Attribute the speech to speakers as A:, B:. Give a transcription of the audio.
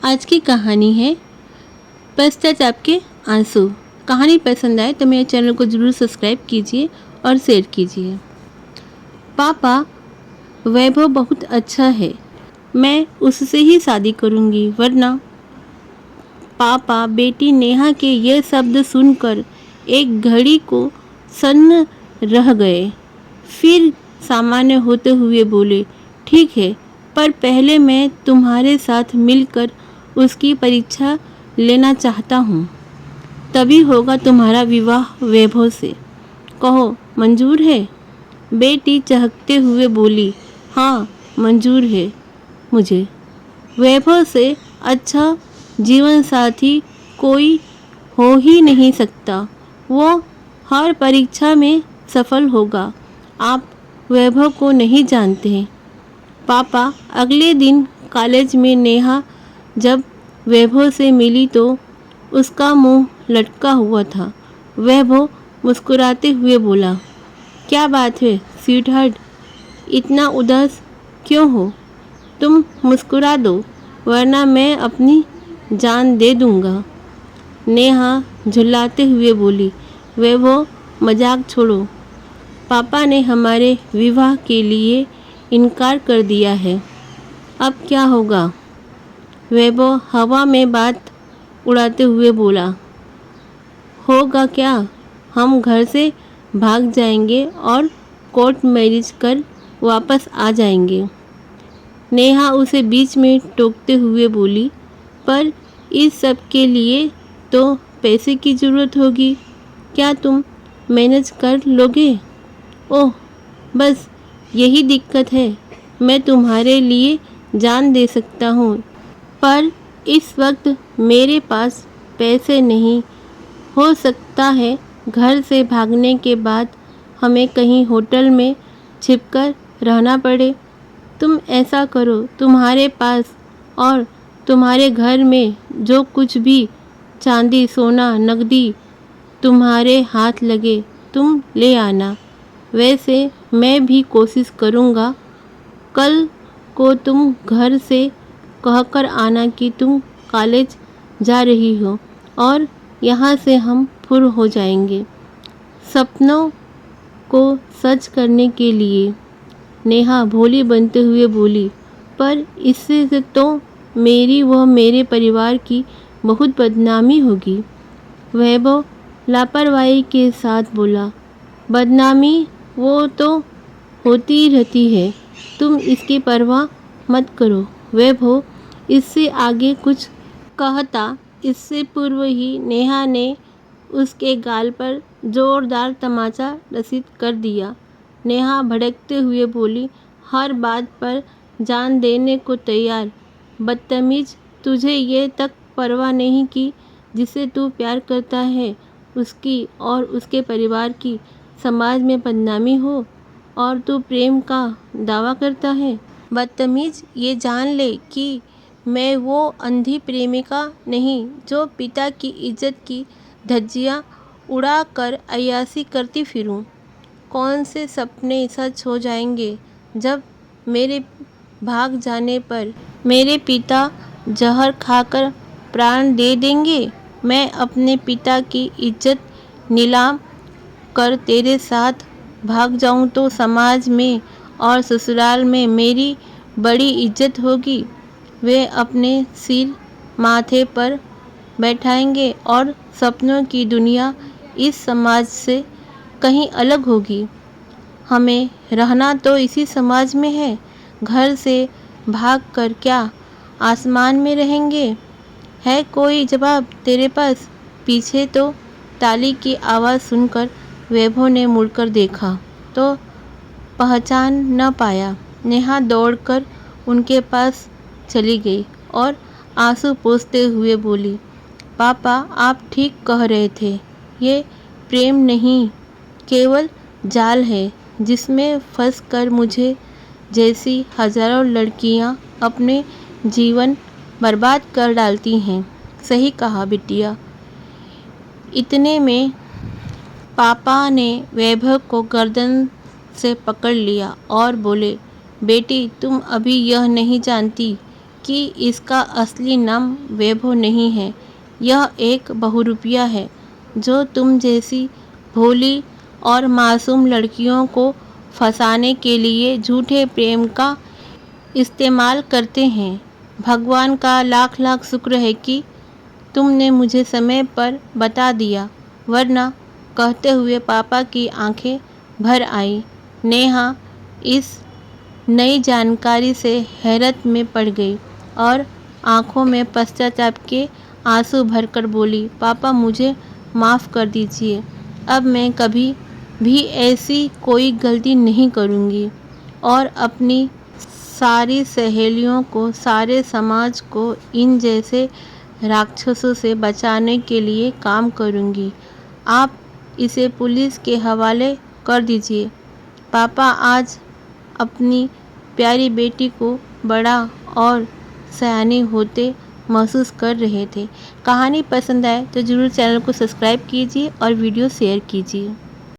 A: आज की कहानी है पश्चाताप के आंसू। कहानी पसंद आए तो मेरे चैनल को ज़रूर सब्सक्राइब कीजिए और शेयर कीजिए। पापा, वैभव बहुत अच्छा है, मैं उससे ही शादी करूंगी, वरना। पापा बेटी नेहा के ये शब्द सुनकर एक घड़ी को सन्न रह गए। फिर सामान्य होते हुए बोले, ठीक है, पर पहले मैं तुम्हारे साथ मिलकर उसकी परीक्षा लेना चाहता हूँ। तभी होगा तुम्हारा विवाह वैभव से। कहो, मंजूर है? बेटी चहकते हुए बोली, हाँ मंजूर है मुझे। वैभव से अच्छा जीवन साथी कोई हो ही नहीं सकता। वो हर परीक्षा में सफल होगा। आप वैभव को नहीं जानते। पापा, अगले दिन कॉलेज में नेहा जब वैभव से मिली तो उसका मुंह लटका हुआ था। वैभव मुस्कुराते हुए बोला, क्या बात है स्वीटहार्ट, इतना उदास क्यों हो? तुम मुस्कुरा दो, वरना मैं अपनी जान दे दूंगा। नेहा झुल्लाते हुए बोली, वैभव मजाक छोड़ो, पापा ने हमारे विवाह के लिए इनकार कर दिया है। अब क्या होगा? वैभव हवा में बात उड़ाते हुए बोला, होगा क्या? हम घर से भाग जाएंगे और कोर्ट मैरिज कर वापस आ जाएंगे। नेहा उसे बीच में टोकते हुए बोली, पर इस सब के लिए तो पैसे की ज़रूरत होगी। क्या तुम मैनेज कर लोगे? ओह, बस यही दिक्कत है। मैं तुम्हारे लिए जान दे सकता हूँ, पर इस वक्त मेरे पास पैसे नहीं। हो सकता है घर से भागने के बाद हमें कहीं होटल में छिपकर रहना पड़े। तुम ऐसा करो, तुम्हारे पास और तुम्हारे घर में जो कुछ भी चांदी सोना नकदी तुम्हारे हाथ लगे तुम ले आना। वैसे मैं भी कोशिश करूँगा। कल को तुम घर से कहकर आना कि तुम कॉलेज जा रही हो और यहाँ से हम फुर हो जाएंगे सपनों को सच करने के लिए। नेहा भोली बनते हुए बोली, पर इससे से तो मेरी व मेरे परिवार की बहुत बदनामी होगी। वैभव लापरवाही के साथ बोला, बदनामी वो तो होती ही रहती है, तुम इसकी परवाह मत करो। वैभव इससे आगे कुछ कहता इससे पूर्व ही नेहा ने उसके गाल पर जोरदार तमाचा रसीद कर दिया। नेहा भड़कते हुए बोली, हर बात पर जान देने को तैयार, बदतमीज, तुझे ये तक परवाह नहीं कि जिसे तू प्यार करता है उसकी और उसके परिवार की समाज में बदनामी हो, और तू प्रेम का दावा करता है। बदतमीज, ये जान ले कि मैं वो अंधी प्रेमिका नहीं जो पिता की इज्जत की धज्जियाँ उड़ा कर अय्याशी करती फिरूं। कौन से सपने सच हो जाएंगे जब मेरे भाग जाने पर मेरे पिता जहर खाकर प्राण दे देंगे। मैं अपने पिता की इज्जत नीलाम कर तेरे साथ भाग जाऊं तो समाज में और ससुराल में मेरी बड़ी इज्जत होगी। वे अपने सिर माथे पर बैठाएंगे और सपनों की दुनिया इस समाज से कहीं अलग होगी। हमें रहना तो इसी समाज में है। घर से भाग कर क्या आसमान में रहेंगे? है कोई जवाब तेरे पास? पीछे तो ताली की आवाज़ सुनकर वैभव ने मुड़कर देखा तो पहचान न पाया। नेहा दौड़कर उनके पास चली गई और आंसू पोंछते हुए बोली, पापा, आप ठीक कह रहे थे। ये प्रेम नहीं, केवल जाल है जिसमें फंसकर मुझे जैसी हजारों लड़कियां अपने जीवन बर्बाद कर डालती हैं। सही कहा बिटिया। इतने में पापा ने वैभव को गर्दन से पकड़ लिया और बोले, बेटी, तुम अभी यह नहीं जानती कि इसका असली नाम वैभव नहीं है, यह एक बहुरूपिया है जो तुम जैसी भोली और मासूम लड़कियों को फंसाने के लिए झूठे प्रेम का इस्तेमाल करते हैं। भगवान का लाख लाख शुक्र है कि तुमने मुझे समय पर बता दिया, वरना, कहते हुए पापा की आंखें भर आई। नेहा इस नई जानकारी से हैरत में पड़ गई और आंखों में पश्चाताप के आंसू भरकर बोली, पापा मुझे माफ़ कर दीजिए, अब मैं कभी भी ऐसी कोई गलती नहीं करूँगी और अपनी सारी सहेलियों को, सारे समाज को इन जैसे राक्षसों से बचाने के लिए काम करूँगी। आप इसे पुलिस के हवाले कर दीजिए। पापा आज अपनी प्यारी बेटी को बड़ा और सयानी होते महसूस कर रहे थे। कहानी पसंद आए तो ज़रूर चैनल को सब्सक्राइब कीजिए और वीडियो शेयर कीजिए।